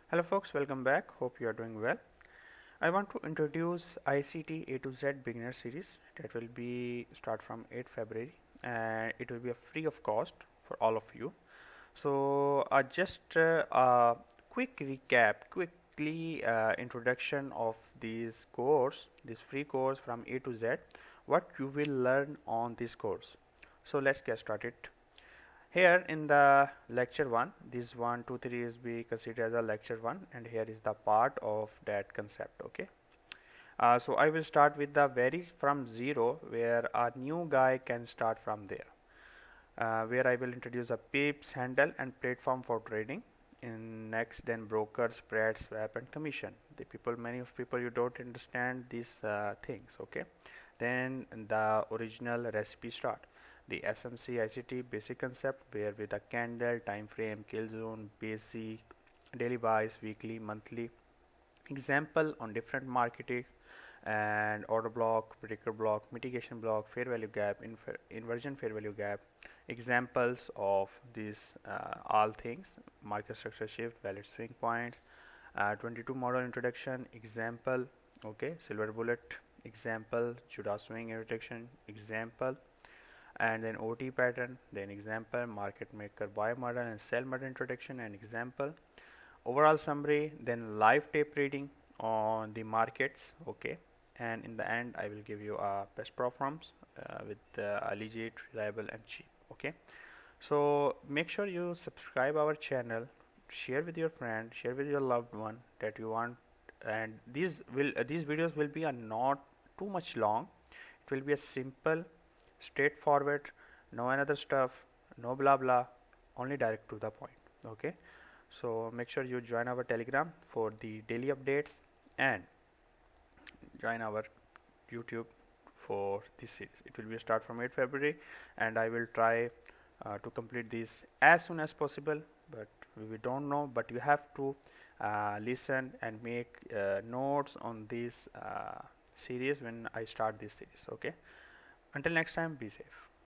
Hello folks, welcome back. Hope you are doing well. I want to introduce ICT A to Z beginner series that will be start from 8 February and it will be a free of cost for all of you. So just a quick recap, quickly introduction of this course, this free course from A to Z, what you will learn on this course. So let's get started. Here in the lecture 1, this 1, 2, 3 is be considered as a lecture 1 and here is the part of that concept. Okay. So I will start with the varies from 0 where a new guy can start from there. Where I will introduce a pips, handle and platform for trading. In next then broker, spread, swap and commission. Many of people you don't understand these things. Okay. Then the original recipe start. The SMC ICT basic concept where with a candle, time frame, kill zone, basic, daily buys, weekly, monthly, example on different marketing and order block, predictor block, mitigation block, fair value gap, inversion fair value gap, examples of these all things, market structure shift, valid swing points, 22 model introduction, example, okay, silver bullet, example, Judah swing introduction, example, and then OT pattern, then example, market maker buy model and sell model introduction and example, overall summary, then live tape reading on the markets, okay, and in the end I will give you best performance with legit, reliable and cheap. Okay, so make sure you subscribe our channel, share with your friend, share with your loved one that you want, and these videos will be not too much long. It will be a simple, straightforward, no another stuff, no blah blah, only direct to the point. Okay, so make sure you join our Telegram for the daily updates and join our YouTube for this series. It will be a start from 8 February and I will try to complete this as soon as possible, but we don't know, but you have to listen and make notes on this series when I start this series. Okay, until next time, be safe.